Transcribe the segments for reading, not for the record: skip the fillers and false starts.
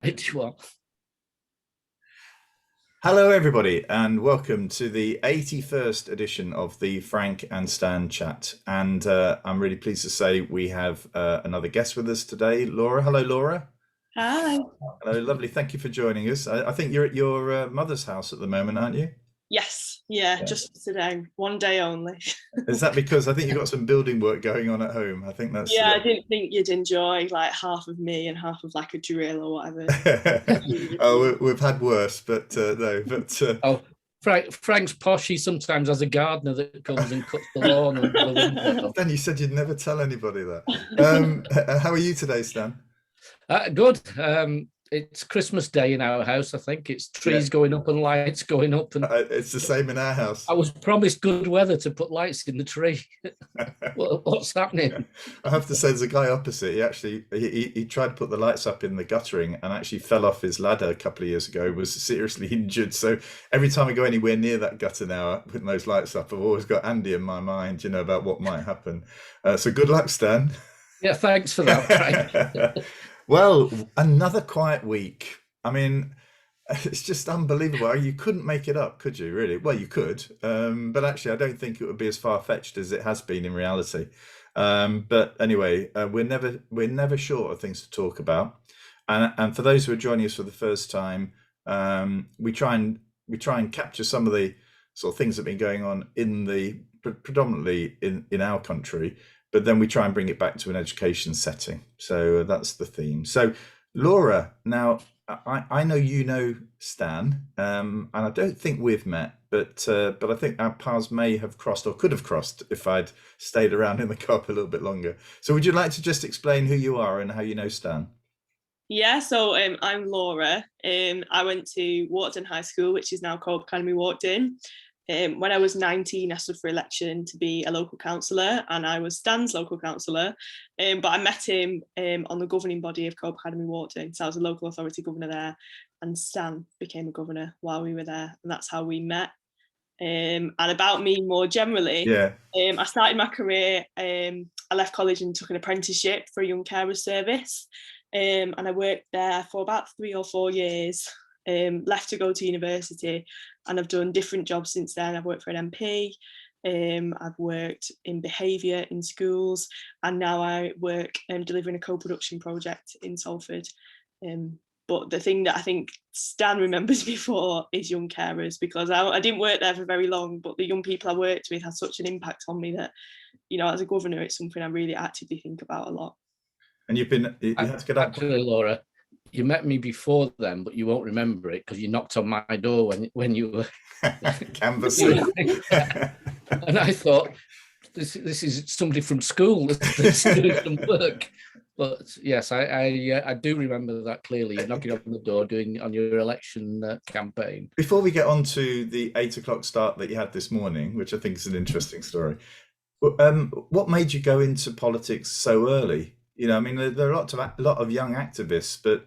No.81. Hello, everybody, and welcome to the 81st edition of the Frank and Stan Chat. And I'm really pleased to say we have another guest with us today, Laura. Hello, Laura. Hi. Hello, lovely. Thank you for joining us. I think you're at your mother's house at the moment, aren't you? Yes, yeah, just for today, one day only. Is that because I think you've got some building work going on at home? I think that's... Yeah, I didn't think you'd enjoy like half of me and half of like a drill or whatever. Oh, we've had worse, but no. But Oh, Frank's posh. He sometimes has a gardener that comes and cuts the lawn and the window. Dan, you said you'd never tell anybody that. How are you today, Stan? Good. It's Christmas Day in our house. I think it's trees going up and lights going up, and it's the same in our house. I was promised good weather to put lights in the tree. What's happening? I have to say, there's a guy opposite. He tried to put the lights up in the guttering and actually fell off his ladder a couple of years ago. Was seriously injured. So every time I go anywhere near that gutter now, putting those lights up, I've always got Andy in my mind, about what might happen. So good luck, Stan. Yeah, thanks for that, Frank. Well, another quiet week. I mean, it's just unbelievable. You couldn't make it up, could you, really? Well, you could, but actually, I don't think it would be as far-fetched as it has been in reality. But anyway, we're never short of things to talk about. And for those who are joining us for the first time, we try and capture some of the sort of things that have been going on predominantly in our country. But then we try and bring it back to an education setting. So that's the theme. So Laura, now I know you know Stan, and I don't think we've met, but I think our paths may have crossed or could have crossed if I'd stayed around in the co-op a little bit longer. So would you like to just explain who you are and how you know Stan? Yeah, so I'm Laura. I went to Watergate High School, which is now called Academy Watergate. When I was 19, I stood for election to be a local councillor, and I was Stan's local councillor. But I met him on the governing body of Co-op Academy Watergate. So I was a local authority governor there, and Stan became a governor while we were there, and that's how we met. And about me more generally, I started my career. I left college and took an apprenticeship for a young carers service, and I worked there for about 3 or 4 years. Left to go to university, and I've done different jobs since then. I've worked for an MP, I've worked in behaviour in schools, and now I work delivering a co-production project in Salford. But the thing that I think Stan remembers me for is young carers, because I didn't work there for very long, but the young people I worked with had such an impact on me that, as a governor, it's something I really actively think about a lot. And you had to get up. Actually, Laura, you met me before then, but you won't remember it because you knocked on my door when you were canvassing. And I thought, this is somebody from school that's doing some work. But yes, I do remember that clearly. You're knocking on the door on your election campaign. Before we get on to the 8 o'clock start that you had this morning, which I think is an interesting story, what made you go into politics so early? I mean, there are a lot of young activists, but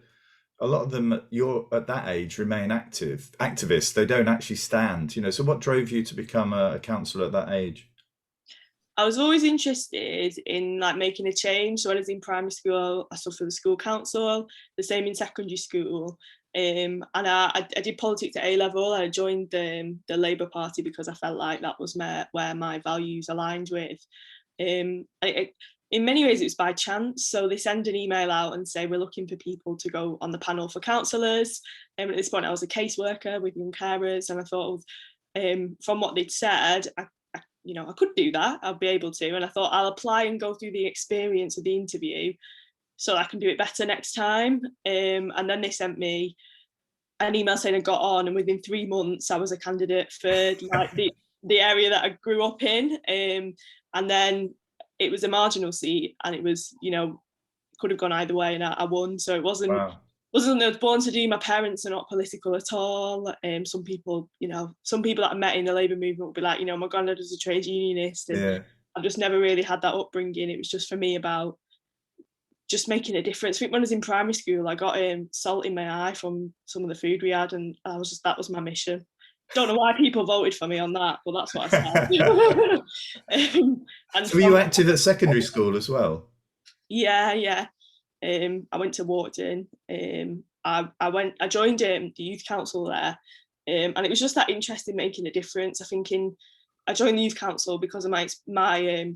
a lot of them at that age remain activists. They don't actually stand, So what drove you to become a councillor at that age? I was always interested in making a change. So when I was in primary school, I stood for the school council, the same in secondary school. And I did politics at A-level. I joined the Labour Party because I felt like that was where my values aligned with. In many ways, it was by chance. So they send an email out and say, we're looking for people to go on the panel for councillors. At this point, I was a caseworker with young carers, and I thought, from what they'd said, I could do that. I'd be able to. And I thought, I'll apply and go through the experience of the interview so I can do it better next time. And then they sent me an email saying I got on, and within 3 months, I was a candidate for the area that I grew up in. And then it was a marginal seat, and it was, could have gone either way, and I won. So it wasn't I was born to do. My parents are not political at all. Some people that I met in the Labour movement would be like, my granddad was a trade unionist, and I've just never really had that upbringing. It was just for me about just making a difference. I think when I was in primary school, I got salt in my eye from some of the food we had, and that was my mission. Don't know why people voted for me on that, but that's what I said. So were you active at secondary school as well? Yeah. I went to Watergate, I joined the youth council there, and it was just that interest in making a difference. I think I joined the youth council because of my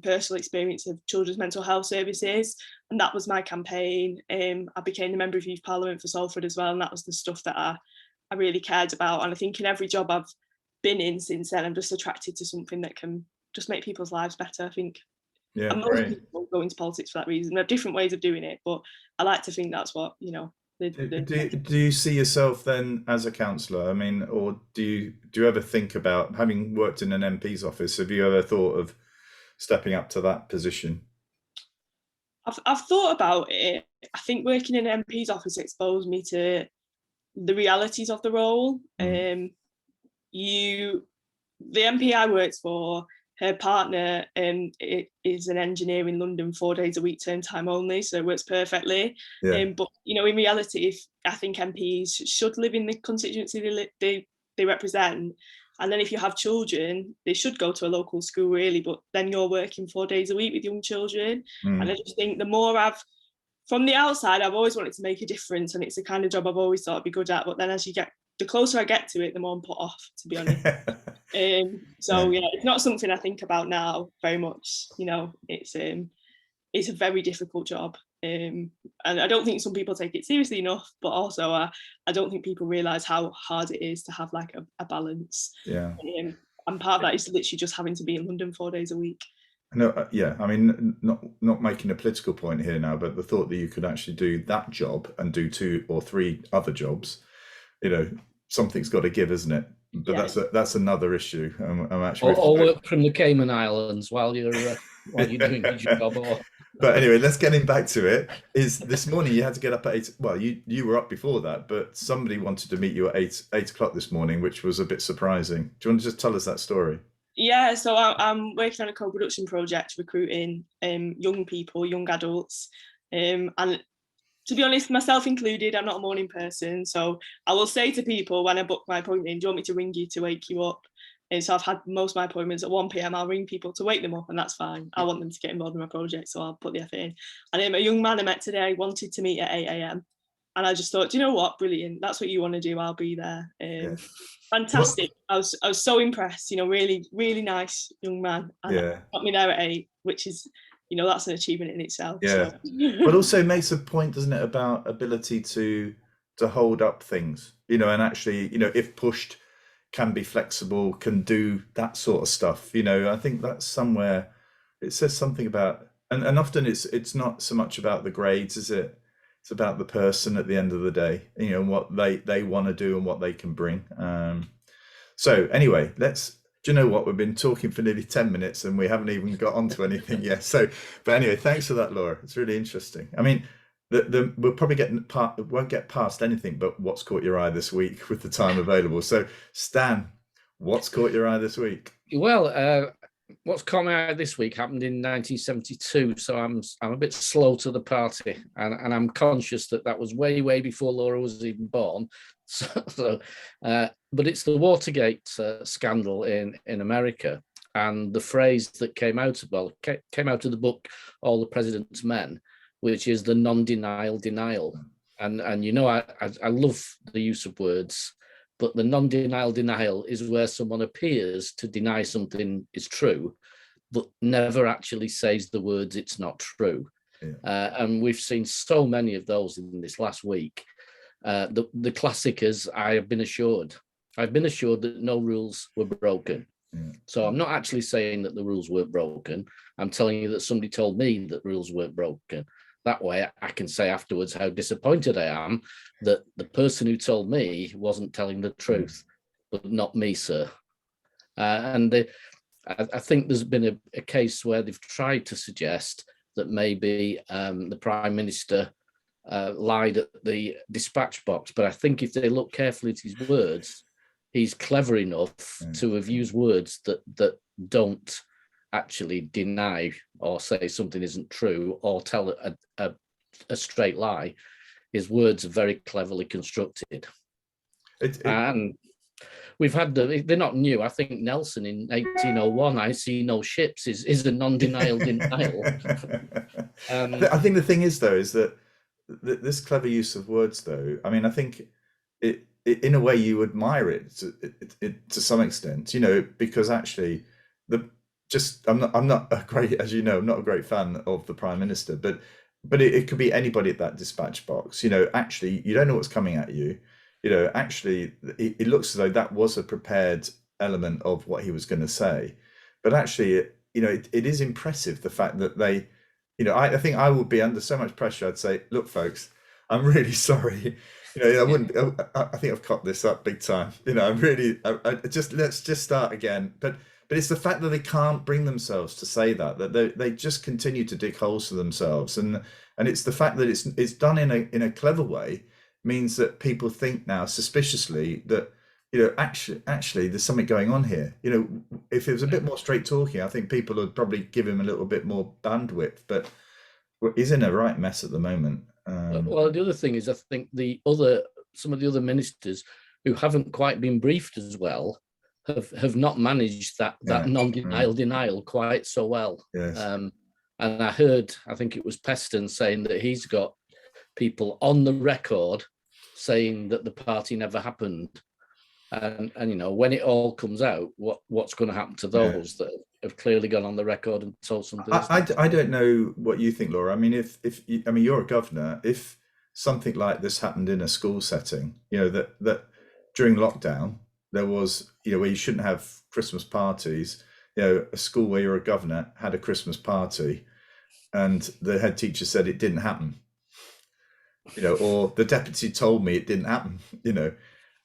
personal experience of children's mental health services, and that was my campaign. I became the member of youth parliament for Salford as well, and that was the stuff that I really cared about. And I think in every job I've been in since then, I'm just attracted to something that can just make people's lives better, I think. Yeah, and most great. people go into politics for that reason. There are different ways of doing it, but I like to think that's what, Do you see yourself then as a councillor? I mean, or do you ever think about, having worked in an MP's office, have you ever thought of stepping up to that position? I've thought about it. I think working in an MP's office exposed me to the realities of the role. The MP I worked for, her partner is an engineer in London 4 days a week, term time only, so it works perfectly. Yeah. But in reality, I think MPs should live in the constituency they represent, and then if you have children, they should go to a local school really. But then you're working 4 days a week with young children, and I just think from the outside, I've always wanted to make a difference, and it's the kind of job I've always thought I'd be good at. But then the closer I get to it, the more I'm put off, to be honest. It's not something I think about now very much. It's a very difficult job, and I don't think some people take it seriously enough. But also, I don't think people realise how hard it is to have like a balance. Yeah. And part of that is literally just having to be in London 4 days a week. No, yeah. I mean, not making a political point here now, but the thought that you could actually do that job and do 2 or 3 other jobs, something's got to give, isn't it? But that's another issue. I'm actually or work from the Cayman Islands while you're doing your job. But anyway, let's get back to it. Is this morning you had to get up at 8? Well, you were up before that, but somebody wanted to meet you at 8 o'clock this morning, which was a bit surprising. Do you want to just tell us that story? Yeah, so I'm working on a co-production project recruiting young people, young adults, and to be honest, myself included, I'm not a morning person. So I will say to people when I book my appointment, do you want me to ring you to wake you up? And so I've had most of my appointments at 1 p.m. I'll ring people to wake them up, and that's fine. I want them to get involved in my project, so I'll put the effort in. And a young man I met today wanted to meet at 8 a.m. And I just thought, do you know what? Brilliant. That's what you want to do. I'll be there. Fantastic. I was so impressed, really, really nice young man. And got me there at 8, which is, that's an achievement in itself. Yeah. So. But also makes a point, doesn't it, about ability to hold up things, and actually, if pushed, can be flexible, can do that sort of stuff. I think that's somewhere it says something about, and often it's not so much about the grades, is it? It's about the person at the end of the day, what they want to do and what they can bring. So anyway, do you know what? We've been talking for nearly 10 minutes and we haven't even got onto anything yet. But anyway, thanks for that, Laura. It's really interesting. I mean, we'll probably won't get past anything but what's caught your eye this week with the time available. So Stan, what's caught your eye this week? Well, what's caught my eye this week happened in 1972, so I'm a bit slow to the party, and I'm conscious that was way before Laura was even born. But it's the Watergate scandal in America, and the phrase that came out of the book All the President's Men, which is the non-denial denial. And I love the use of words, but the non-denial denial is where someone appears to deny something is true, but never actually says the words it's not true. Yeah. And we've seen so many of those in this last week. The classic is, I've been assured that no rules were broken. Yeah. So I'm not actually saying that the rules weren't broken. I'm telling you that somebody told me that rules weren't broken. That way I can say afterwards how disappointed I am that the person who told me wasn't telling the truth, but not me, sir. I think there's been a case where they've tried to suggest that maybe the Prime Minister lied at the dispatch box, but I think if they look carefully at his words, he's clever enough to have used words that don't actually deny or say something isn't true or tell a straight lie. His words are very cleverly constructed. And we've had they're not new. I think Nelson in 1801, I see no ships, is a non-denial denial. I think the thing is, though, is that this clever use of words, though, I mean, I think it in a way you admire it to some extent, you know, because actually I'm not a great, as you know, I'm not a great fan of the Prime Minister, but it could be anybody at that dispatch box. You know, actually, you don't know what's coming at you. You know, actually, it looks as though that was a prepared element of what he was going to say. But actually, you know, it is impressive the fact that they, you know, I think I would be under so much pressure. I'd say, look, folks, I'm really sorry. You know, I wouldn't. I think I've cocked this up big time. You know, I'm really. Let's just start again. But it's the fact that they can't bring themselves to say that they just continue to dig holes for themselves, and it's the fact that it's done in a clever way means that people think now suspiciously that, you know, actually there's something going on here. You know, if it was a bit more straight talking, I think people would probably give him a little bit more bandwidth, but he's in a right mess at the moment. Well, the other thing is, I think some of the other ministers who haven't quite been briefed as well have not managed that non-denial denial quite so well. Yes. And I heard, I think it was Peston saying that he's got people on the record saying that the party never happened. And you know, when it all comes out, what's going to happen to those that have clearly gone on the record and told something? I don't know what you think, Laura. I mean, if I mean, you're a governor. If something like this happened in a school setting, you know, that during lockdown there was, you know, where you shouldn't have Christmas parties, you know, a school where you're a governor had a Christmas party, and the head teacher said it didn't happen, you know, or the deputy told me it didn't happen, you know,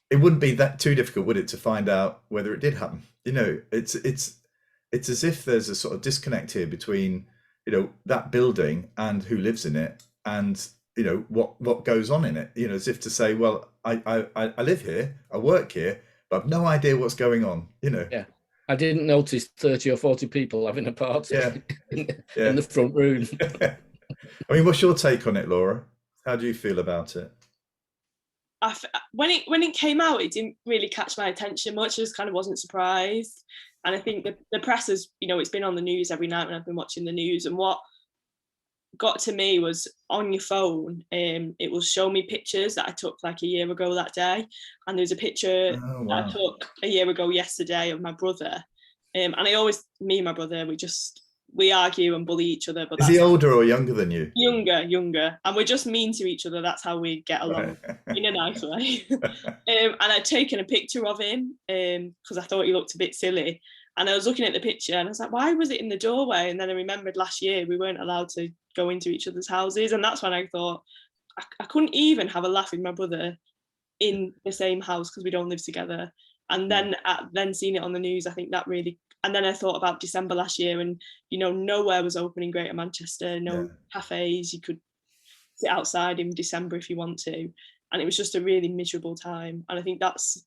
it wouldn't be that too difficult, would it, to find out whether it did happen? You know, it's as if there's a sort of disconnect here between, you know, that building and who lives in it, and, you know, what goes on in it. You know, as if to say, well, I live here, I work here, but I've no idea what's going on. You know. Yeah, I didn't notice 30 or 40 people having a party in the front room. I mean, what's your take on it, Laura? How do you feel about it? When it came out, it didn't really catch my attention much. I just kind of wasn't surprised. And I think the press has, you know, it's been on the news every night when I've been watching the news. And what got to me was on your phone, it will show me pictures that I took like a year ago that day. And there's a picture that I took a year ago yesterday of my brother. And me and my brother, we argue and bully each other. But is he older or younger than you? Younger. And we're just mean to each other. That's how we get along in a nice way. And I'd taken a picture of him because I thought he looked a bit silly. And I was looking at the picture and I was like, why was it in the doorway? And then I remembered last year we weren't allowed to go into each other's houses. And that's when I thought I couldn't even have a laugh with my brother in the same house because we don't live together. And then seeing it on the news, I think that really. And then I thought about December last year, and, you know, nowhere was open in Greater Manchester, no cafes. You could sit outside in December if you want to. And it was just a really miserable time. And I think that's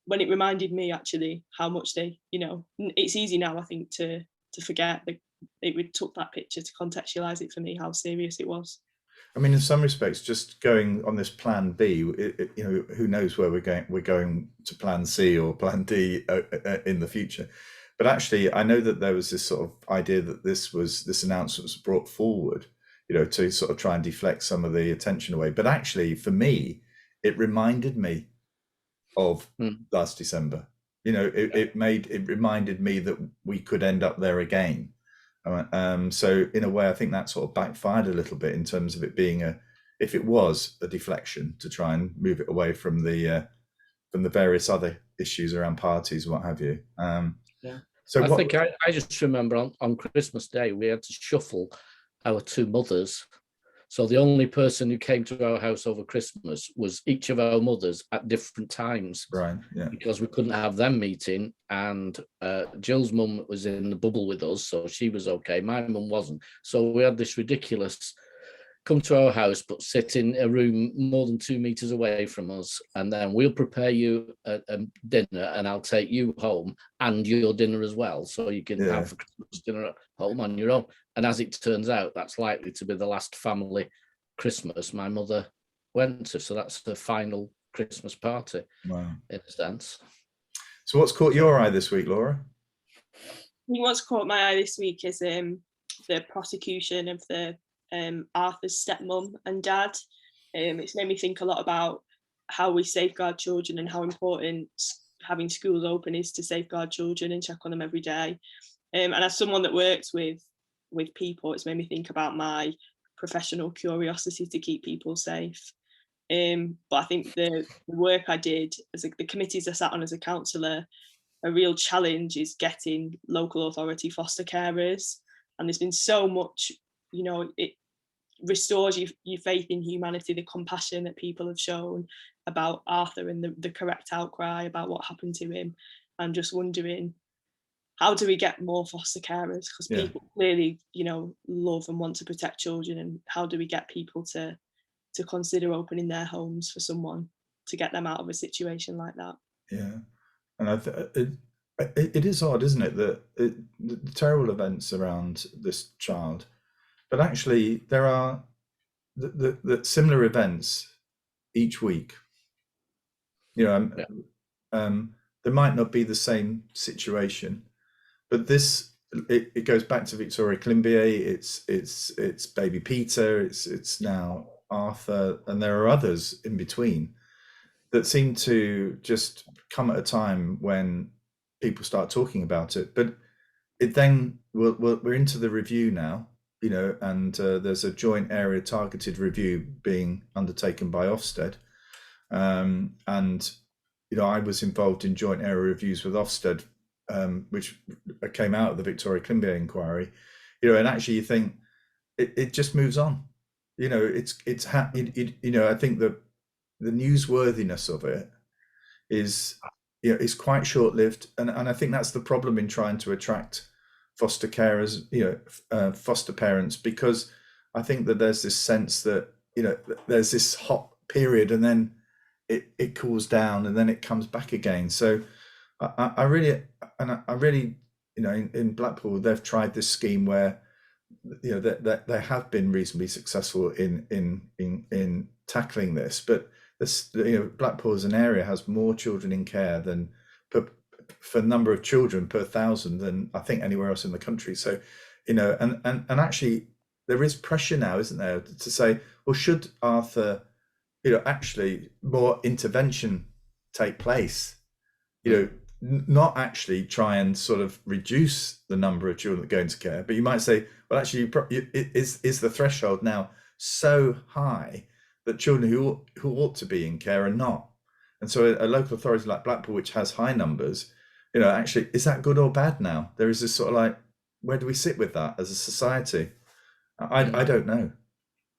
when it reminded me, actually, how much they, you know, it's easy now, I think, to forget that it took that picture to contextualise it for me, how serious it was. I mean, in some respects, just going on this plan B, you know, who knows where we're going? We're going to plan C or plan D in the future. But actually, I know that there was this sort of idea that this announcement was brought forward, you know, to sort of try and deflect some of the attention away. But actually, for me, it reminded me of last December. You know, it reminded me that we could end up there again. So in a way, I think that sort of backfired a little bit in terms of it being if it was a deflection to try and move it away from the various other issues around parties and what have you. So I think I just remember on Christmas Day, we had to shuffle our two mothers. So the only person who came to our house over Christmas was each of our mothers at different times. Right, yeah. Because we couldn't have them meeting. And Jill's mum was in the bubble with us, so she was okay. My mum wasn't. So we had this ridiculous come to our house, but sit in a room more than 2 meters away from us. And then we'll prepare you a dinner and I'll take you home and your dinner as well. So you can have a Christmas dinner at home on your own. And as it turns out, that's likely to be the last family Christmas my mother went to. So that's the final Christmas party, in a sense. So what's caught your eye this week, Laura? I think what's caught my eye this week is the prosecution of the Arthur's stepmum and dad. It's made me think a lot about how we safeguard children and how important having schools open is to safeguard children and check on them every day. And as someone that works with people, it's made me think about my professional curiosity to keep people safe. But I think the work I did, the committees I sat on as a councillor, a real challenge is getting local authority foster carers. And there's been so much, it restores your faith in humanity, the compassion that people have shown about Arthur and the correct outcry about what happened to him. I'm just wondering, how do we get more foster carers? Because people clearly, love and want to protect children. And how do we get people to consider opening their homes for someone to get them out of a situation like that? Yeah. And it is odd, isn't it, that the terrible events around this child, but actually there are the similar events each week. There might not be the same situation, but it goes back to Victoria Climbié. It's baby Peter. It's now Arthur, and there are others in between that seem to just come at a time when people start talking about it. But it then we're into the review now, and there's a joint area targeted review being undertaken by Ofsted, and I was involved in joint area reviews with Ofsted, which came out of the Victoria Climbié inquiry, and actually you think it just moves on. I think that the newsworthiness of it is quite short-lived, and I think that's the problem in trying to attract foster carers, foster parents, because I think that there's this sense that there's this hot period and then it cools down and then it comes back again. So I really in Blackpool they've tried this scheme where that they have been reasonably successful in tackling this, but this Blackpool as an area has more children in care than for number of children per thousand than I think anywhere else in the country. So and actually there is pressure now, isn't there, to say, well, should Arthur actually more intervention take place, not actually try and sort of reduce the number of children that go into care, but you might say, well, actually, is the threshold now so high that children who ought to be in care are not? And so a local authority like Blackpool, which has high numbers, actually, is that good or bad now? There is this sort of like, where do we sit with that as a society? I don't know.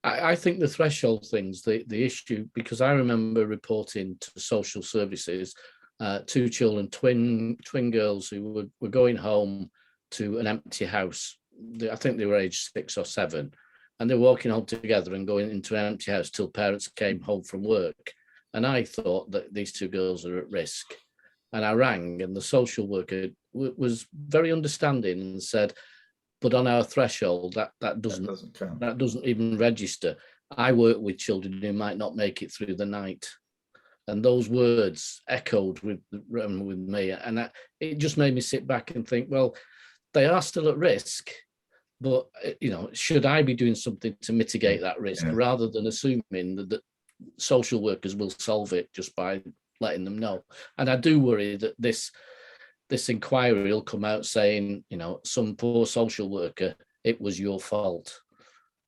I think the threshold thing's the issue, because I remember reporting to social services, two children, twin girls who were going home to an empty house. I think they were aged 6 or 7, and they were walking home together and going into an empty house till parents came home from work. And I thought that these two girls are at risk. And I rang, and the social worker was very understanding and said, but on our threshold, that doesn't count. That doesn't even register. I work with children who might not make it through the night. And those words echoed with me. And it just made me sit back and think, well, they are still at risk, but, should I be doing something to mitigate that risk rather than assuming that social workers will solve it just by letting them know? And I do worry that this inquiry will come out saying, some poor social worker, it was your fault.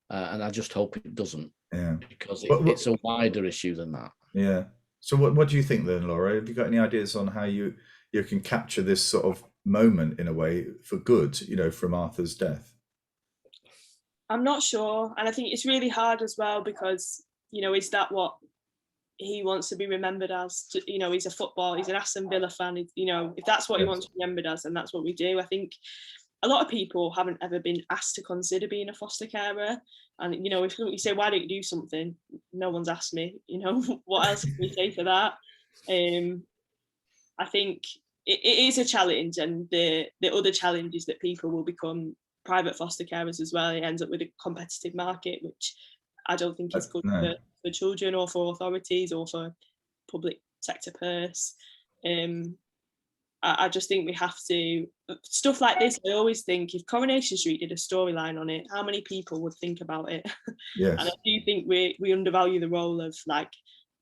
And I just hope it doesn't, because it's a wider issue than that. Yeah. So what do you think then, Laura? Have you got any ideas on how you can capture this sort of moment in a way for good, from Arthur's death? I'm not sure. And I think it's really hard as well, because, is that what he wants to be remembered as? He's a he's an Aston Villa fan. If that's what he wants to be remembered as, then that's what we do. I think a lot of people haven't ever been asked to consider being a foster carer. And, if you say, why don't you do something? No one's asked me, what else can we say for that? I think it is a challenge. And the other challenge is that people will become private foster carers as well. It ends up with a competitive market, which I don't think is good for children or for authorities or for public sector purse. I just think we have to, stuff like this, I always think if Coronation Street did a storyline on it, how many people would think about it? Yes. And I do think we undervalue the role of like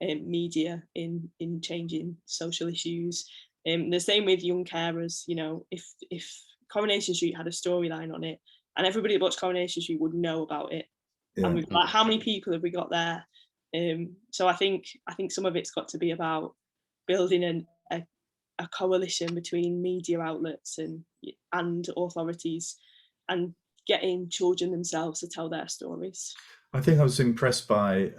media in changing social issues. The same with young carers, you know, if Coronation Street had a storyline on it and everybody that watched Coronation Street would know about it. Yeah. And we've like, how many people have we got there? So I think some of it's got to be about building a coalition between media outlets and authorities and getting children themselves to tell their stories. I think I was impressed by,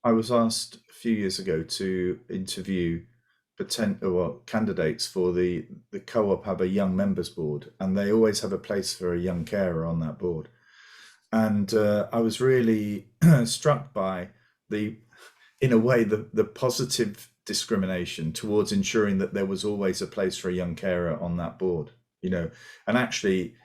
I was asked a few years ago to interview candidates for the co-op have a young members board, and they always have a place for a young carer on that board. And I was really struck by in a way, the positive discrimination towards ensuring that there was always a place for a young carer on that board, you know. And actually,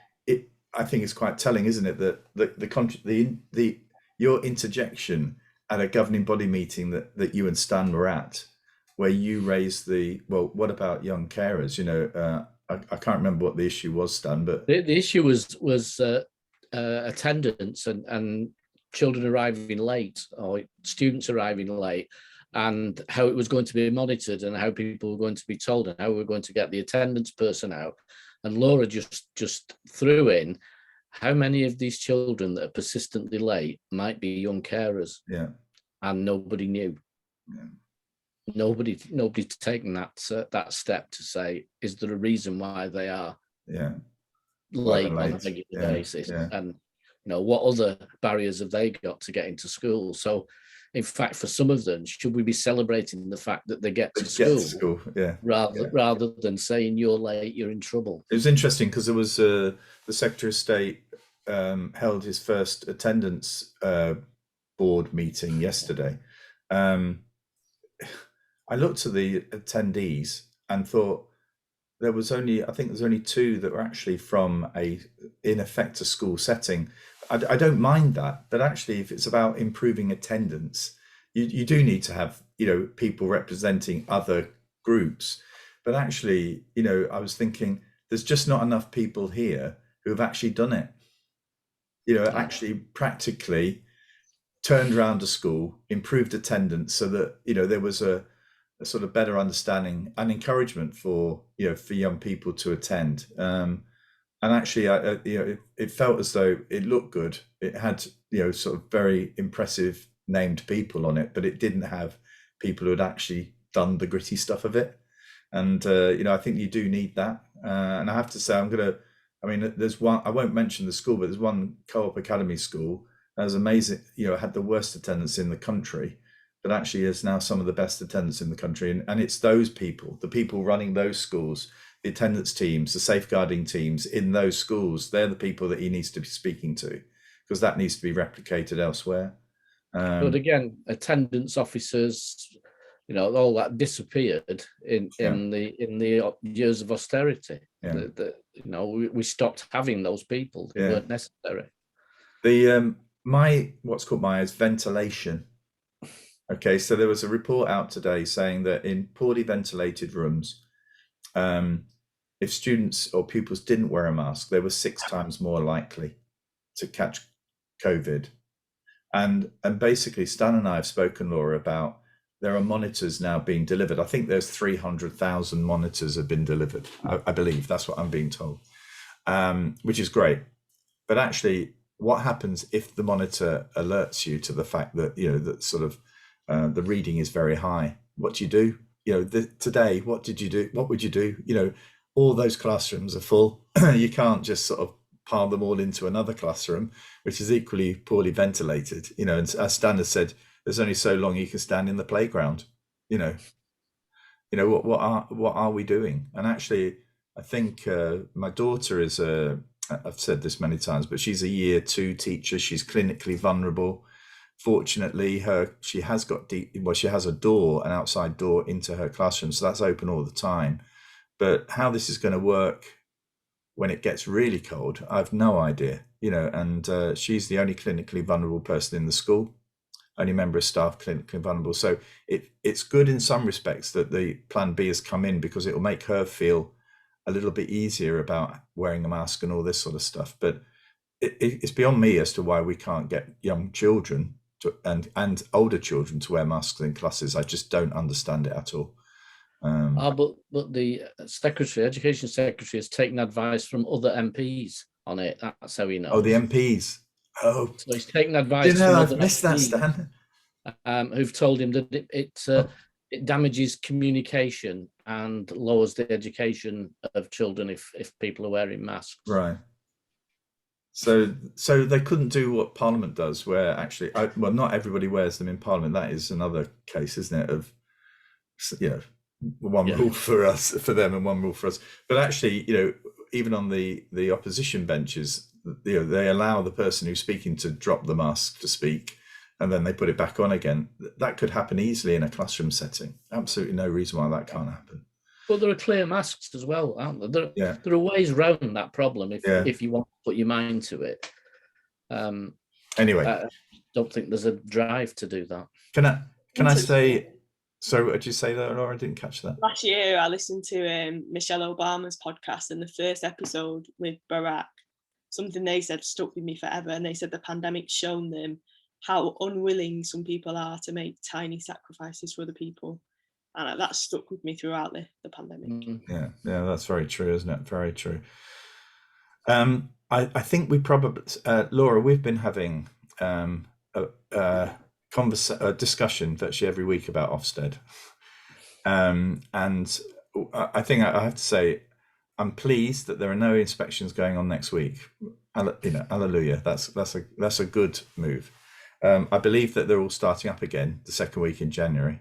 I think it's quite telling, isn't it, that your interjection at a governing body meeting that you and Stan were at, where you raised what about young carers? You know, I can't remember what the issue was, Stan, but the issue was attendance and children arriving late or students arriving late, and how it was going to be monitored and how people were going to be told and how we were going to get the attendance person out. And Laura just threw in how many of these children that are persistently late might be young carers. Yeah. And nobody knew. Yeah. Nobody's taken that step to say, is there a reason why they are late on a regular basis? Yeah. And you know, what other barriers have they got to get into school? So in fact, for some of them, should we be celebrating the fact that they get to school? Yeah. Rather than saying you're late, you're in trouble? It was interesting because there was the Secretary of State held his first attendance board meeting yesterday. I looked at the attendees and thought I think there's only two that were actually from in effect a school setting. I don't mind that, but actually if it's about improving attendance, you do need to have, you know, people representing other groups. But actually, you know, I was thinking there's just not enough people here who have actually done it. You know, actually practically turned around a school, improved attendance so that, you know, there was a sort of better understanding and encouragement for, you know, for young people to attend. And actually, you know, it felt as though it looked good. It had, you know, sort of very impressive named people on it, but it didn't have people who had actually done the gritty stuff of it. And, you know, I think you do need that. And I have to say, there's one, I won't mention the school, but there's one co-op academy school that was amazing, you know, had the worst attendance in the country, but actually is now some of the best attendance in the country. And it's those people, the people running those schools, the attendance teams, the safeguarding teams in those schools, they're the people that he needs to be speaking to, because that needs to be replicated elsewhere. But again, attendance officers, you know, all that disappeared in the years of austerity. Yeah. You know, we stopped having those people. They weren't necessary. The what's caught my eye is ventilation. Okay, so there was a report out today saying that in poorly ventilated rooms, if students or pupils didn't wear a mask, they were 6 times more likely to catch COVID. And basically, Stan and I have spoken, Laura, about there are monitors now being delivered. I think there's 300,000 monitors have been delivered. I believe that's what I'm being told, which is great. But actually, what happens if the monitor alerts you to the fact that, you know, that sort of the reading is very high? What do you do? You know, today, what did you do? What would you do? You know, all those classrooms are full. You can't just sort of pile them all into another classroom, which is equally poorly ventilated. You know, and as Stan has said, there's only so long you can stand in the playground. You know, what are we doing? And actually, I think my daughter is I've said this many times, but she's a year 2 teacher. She's clinically vulnerable. Fortunately, she has a door, an outside door into her classroom, so that's open all the time. But how this is going to work when it gets really cold, I've no idea. You know, and she's the only clinically vulnerable person in the school. only member of staff clinically vulnerable. So it's good in some respects that the plan B has come in, because it will make her feel a little bit easier about wearing a mask and all this sort of stuff. But it's beyond me as to why we can't get young children and older children to wear masks in classes. I just don't understand it at all. But the education secretary has taken advice from other MPs on it. That's how he knows. Oh, the MPs. Oh, so he's taken advice from I've other missed MPs, that, Stan. Who've told him that it damages communication and lowers the education of children if people are wearing masks. Right. So they couldn't do what Parliament does, where actually, well, not everybody wears them in Parliament. That is another case, isn't it? Of, you know, one rule for them and one rule for us. But actually, you know, even on the opposition benches, you know, they allow the person who's speaking to drop the mask to speak, and then they put it back on again. That could happen easily in a classroom setting. Absolutely no reason why that can't happen. But there are clear masks as well, aren't there? There are ways around that problem if you want to put your mind to it. Anyway, I don't think there's a drive to do that. Can I say? So, what did you say that, Laura? I didn't catch that. Last year, I listened to Michelle Obama's podcast, and the first episode with Barack, something they said stuck with me forever. And they said the pandemic's shown them how unwilling some people are to make tiny sacrifices for other people. And that stuck with me throughout the pandemic. Yeah, that's very true, isn't it? Very true. I think we probably, Laura, we've been having a discussion virtually every week about Ofsted. And I think I have to say, I'm pleased that there are no inspections going on next week. Hallelujah. That's a good move. I believe that they're all starting up again the second week in January.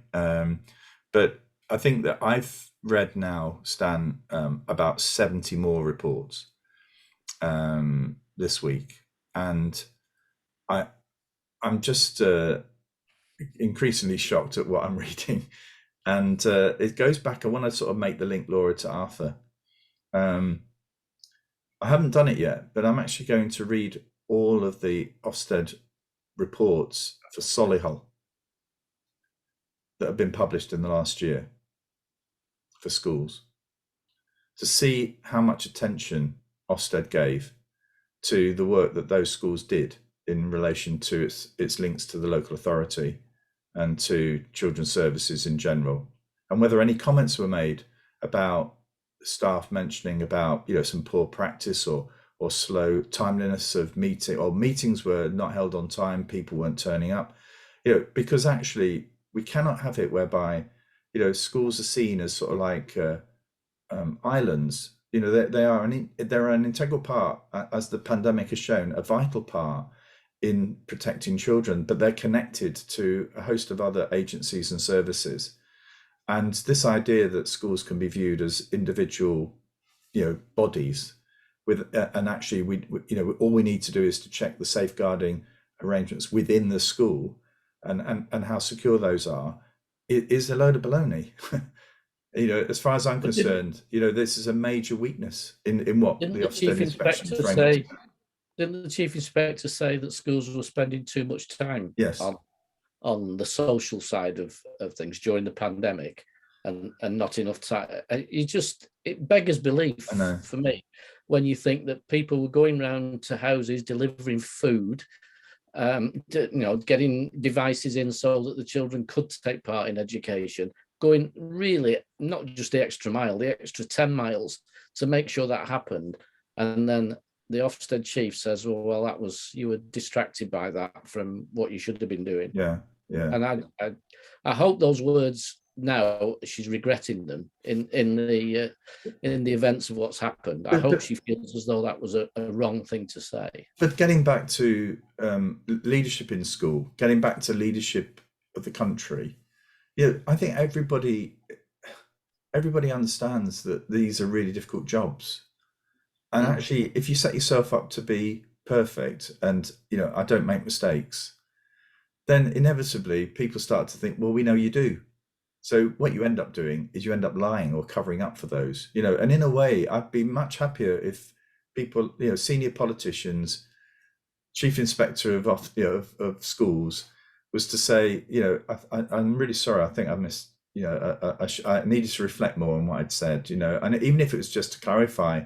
But I think that I've read now, Stan, about 70 more reports this week, and I'm just increasingly shocked at what I'm reading. And it goes back. I want to sort of make the link, Laura, to Arthur. I haven't done it yet, but I'm actually going to read all of the Ofsted reports for Solihull that have been published in the last year for schools, to see how much attention Ofsted gave to the work that those schools did in relation to its links to the local authority and to children's services in general, and whether any comments were made about staff mentioning about, you know, some poor practice or slow timeliness of meeting, or meetings were not held on time, people weren't turning up, you know, because actually we cannot have it whereby, you know, schools are seen as sort of like islands. You know, they're an integral part, as the pandemic has shown, a vital part in protecting children, but they're connected to a host of other agencies and services. And this idea that schools can be viewed as individual, you know, bodies with, and actually we you know, all we need to do is to check the safeguarding arrangements within the school and how secure those are, it is a load of baloney. You know, as far as I'm concerned, you know, this is a major weakness in what the Ofsted inspection framework. Didn't the chief inspector say that schools were spending too much time on the social side of things during the pandemic and not enough time? It beggars belief for me when you think that people were going around to houses delivering food, you know, getting devices in so that the children could take part in education, going really not just the extra mile, the extra 10 miles to make sure that happened. And then the Ofsted chief says, well, that was, you were distracted by that from what you should have been doing. Yeah. And I hope those words now, she's regretting them in the events of what's happened. I hope she feels as though that was a wrong thing to say. But getting back to leadership in school, getting back to leadership of the country, you know, I think everybody understands that these are really difficult jobs. And actually, if you set yourself up to be perfect and, you know, I don't make mistakes, then inevitably people start to think, well, we know you do. So what you end up doing is you end up lying or covering up for those, you know. And in a way, I'd be much happier if people, you know, senior politicians, chief inspector of schools, was to say, I'm really sorry. I think I missed. I needed to reflect more on what I'd said. And even if it was just to clarify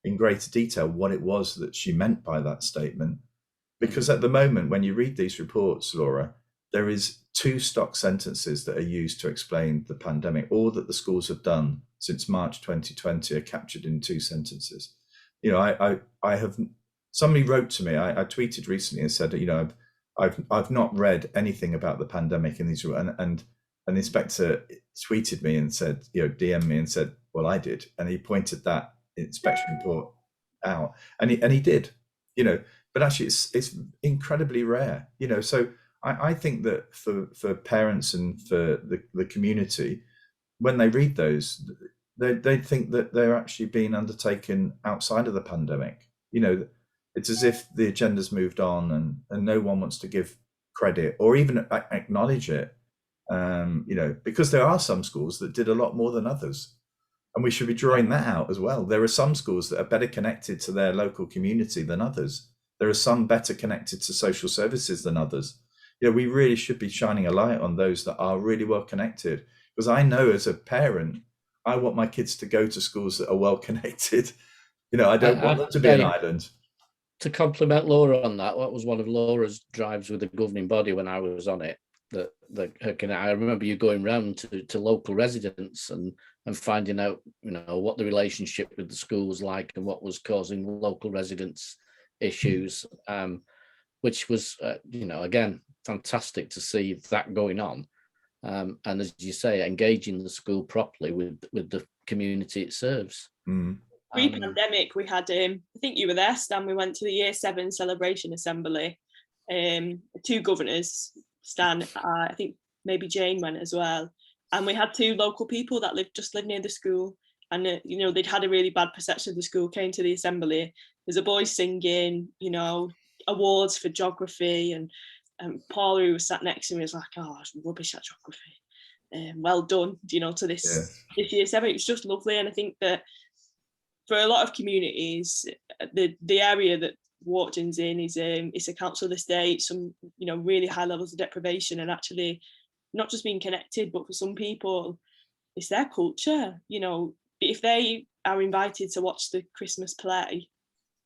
in greater detail what it was that she meant by that statement, because at the moment, when you read these reports, Laura, there is 2 stock sentences that are used to explain the pandemic. All that the schools have done since March 2020 are captured in 2 sentences. I have. Somebody wrote to me. I tweeted recently and said, I've not read anything about the pandemic in these, and the inspector tweeted me and said, DM me and said, well, I did, and he pointed that inspection report out, and he did, but actually it's incredibly rare, so I think that for parents and for the community, when they read those, they think that they're actually being undertaken outside of the pandemic. It's as if the agenda's moved on and no one wants to give credit or even acknowledge it, because there are some schools that did a lot more than others. And we should be drawing that out as well. There are some schools that are better connected to their local community than others. There are some better connected to social services than others. We really should be shining a light on those that are really well connected. Because I know as a parent, I want my kids to go to schools that are well connected. I don't want them to be an island. To compliment Laura on that was one of Laura's drives with the governing body when I was on it. I remember you going round to local residents and finding out, what the relationship with the school was like and what was causing local residents issues, which was, again, fantastic to see that going on. And as you say, engaging the school properly with the community it serves. Pre-pandemic, we had, I think you were there, Stan, we went to the Year 7 celebration assembly. 2 governors, Stan, I think maybe Jane went as well. And we had 2 local people that lived near the school. And, they'd had a really bad perception of the school, came to the assembly. There's a boy singing, awards for geography. And Paula, who was sat next to me, was like, oh, it's rubbish at geography. Well done, to this Year 7. It was just lovely. And I think that for a lot of communities, the area that Watergate's in is it's a council estate, some really high levels of deprivation, and actually not just being connected, but for some people, it's their culture. If they are invited to watch the Christmas play,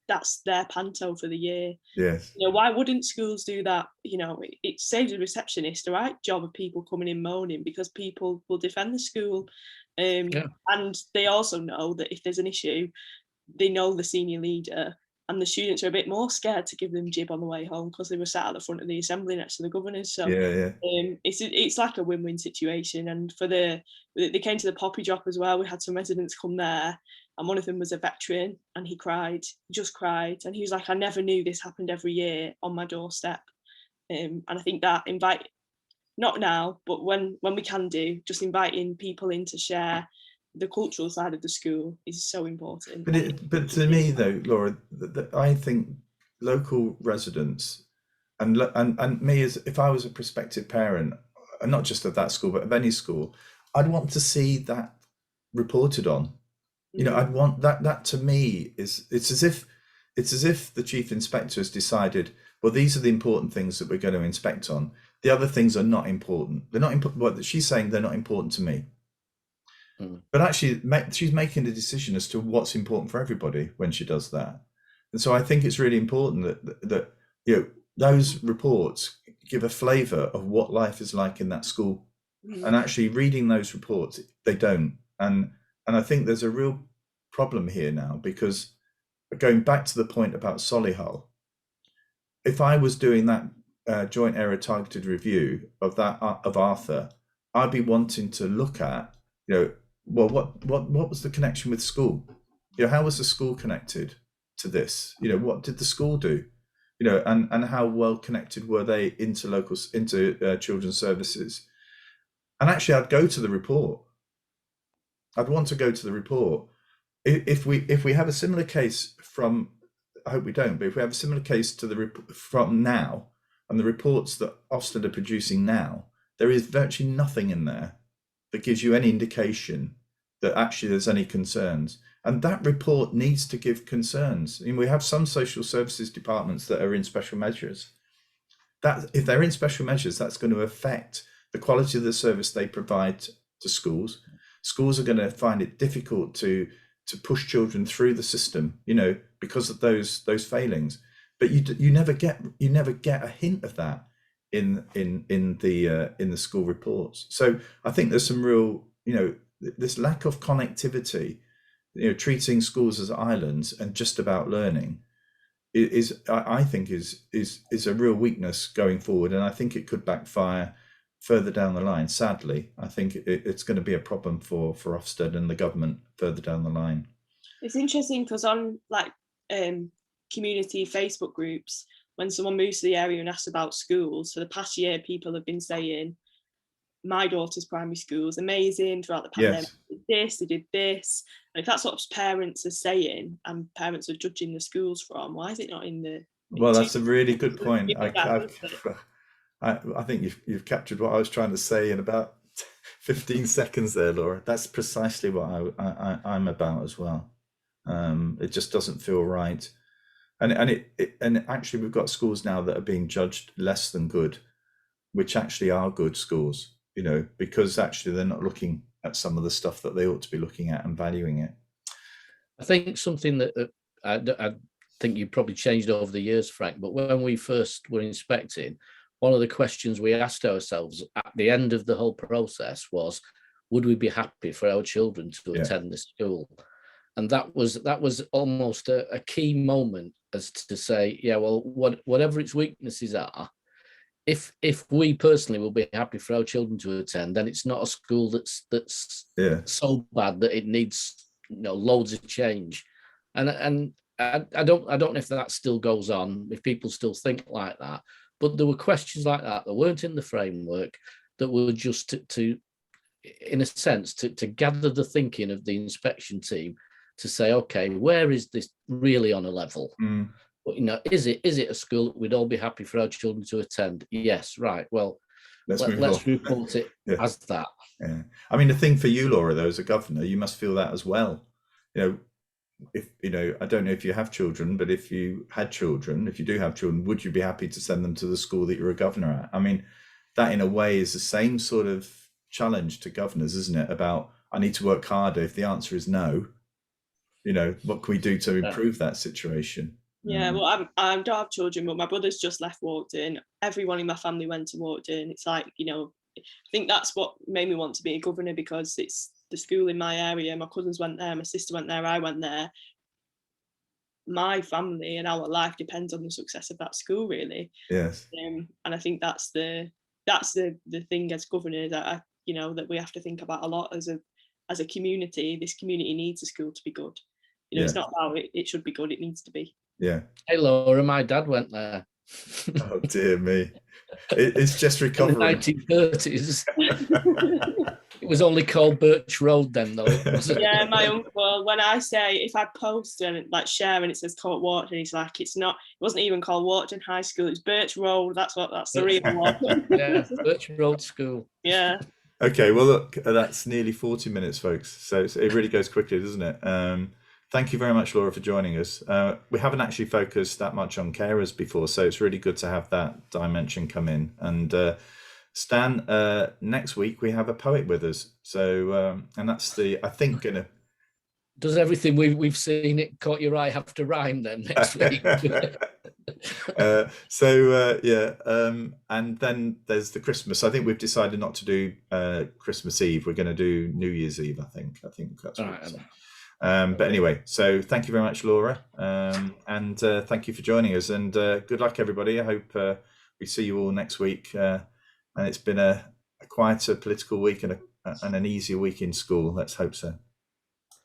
that's their panto for the year. Yes. Why wouldn't schools do that? It saves a receptionist the right job of people coming in moaning, because people will defend the school. And they also know that if there's an issue, they know the senior leader, and the students are a bit more scared to give them jib on the way home because they were sat at the front of the assembly next to the governors. So it's like a win-win situation. And they came to the poppy drop as well. We had some residents come there, and one of them was a veteran, and he just cried, and he was like, I never knew this happened every year on my doorstep. And I think that not now, but when we can do, just inviting people in to share the cultural side of the school is so important. But to me, though, Laura, I think local residents and me, as if I was a prospective parent, and not just of that school, but of any school, I'd want to see that reported on. I'd want that to me it's as if the chief inspector has decided, well, these are the important things that we're going to inspect on. The other things are not important. They're not important. What she's saying, they're not important to me. But actually, she's making a decision as to what's important for everybody when she does that. And so I think it's really important that those reports give a flavour of what life is like in that school. And actually, reading those reports, they don't. And I think there's a real problem here now, because going back to the point about Solihull, if I was doing that joint area targeted review of Arthur, I'd be wanting to look at, well, what was the connection with school? How was the school connected to this? What did the school do? And how well connected were they into children's services? And actually, I'd go to the report. I'd want to go to the report. If we have a similar case from, I hope we don't, but if we have a similar case to from now, and the reports that Ofsted are producing now, there is virtually nothing in there that gives you any indication that actually there's any concerns. And that report needs to give concerns. We have some social services departments that are in special measures. that if they're in special measures, that's going to affect the quality of the service they provide to schools. Schools are going to find it difficult to push children through the system, because of those failings. But you never get a hint of that in the school reports. So I think there's some real, this lack of connectivity, treating schools as islands and just about learning I think is a real weakness going forward, and I think it could backfire further down the line. Sadly, I think it's going to be a problem for Ofsted and the government further down the line. It's interesting because on community Facebook groups, when someone moves to the area and asks about schools, for the past year, people have been saying, my daughter's primary school is amazing throughout the pandemic. Yes. They did this. And if that's what parents are saying and parents are judging the schools from, why is it not in the... Well, that's a really good point. I think you've captured what I was trying to say in about 15 seconds there, Laura. That's precisely what I'm about as well. It just doesn't feel right. And actually we've got schools now that are being judged less than good, which actually are good schools, because actually they're not looking at some of the stuff that they ought to be looking at and valuing it. I think something that I think you probably changed over the years, Frank, but when we first were inspecting, one of the questions we asked ourselves at the end of the whole process was, would we be happy for our children to attend the school? And that was almost a key moment as to say, well, whatever its weaknesses are, if we personally will be happy for our children to attend, then it's not a school that's so bad that it needs loads of change. And I don't know if that still goes on, if people still think like that. But there were questions like that weren't in the framework, that were just to in a sense, to gather the thinking of the inspection team to say, okay, where is this really on a level? But, is it a school that we'd all be happy for our children to attend? Yes, right. Well, let's report it as that. Yeah. I mean, the thing for you, Laura, though, as a governor, you must feel that as well. If I don't know if you have children, but if you had children, if you do have children, would you be happy to send them to the school that you're a governor at? I mean, that in a way is the same sort of challenge to governors, isn't it? About, I need to work harder. If the answer is no, what can we do to improve that situation? Yeah, well, I don't have children, but my brother's just left Walkden. Everyone in my family went to Walkden. It's like, I think that's what made me want to be a governor, because it's the school in my area. My cousins went there, my sister went there, I went there. My family and our life depends on the success of that school, really. Yes. And I think that's the thing as governors that that we have to think about a lot as a community. This community needs a school to be good. It's not about it should be good, it needs to be. Yeah. Hey, Laura, my dad went there. Oh dear me. It's just recovering. In the 1930s. It was only called Birch Road then, though. Yeah, my uncle, when I say, if I post and share and it says called Walkden, he's like, it wasn't even called Walkden High School, it's Birch Road. That's the real one. Yeah, Birch Road School. Yeah. Okay, well, look, that's nearly 40 minutes, folks. So it really goes quickly, doesn't it? Thank you very much, Laura, for joining us. We haven't actually focused that much on carers before, so it's really good to have that dimension come in. And Stan, next week we have a poet with us. So, and that's Does everything we've seen it caught your eye have to rhyme then next week? And then there's the Christmas. I think we've decided not to do Christmas Eve. We're going to do New Year's Eve, I think that's right. But anyway, so thank you very much, Laura, and thank you for joining us, and good luck, everybody. I hope we see you all next week, and it's been a quieter political week and an easier week in school. Let's hope so.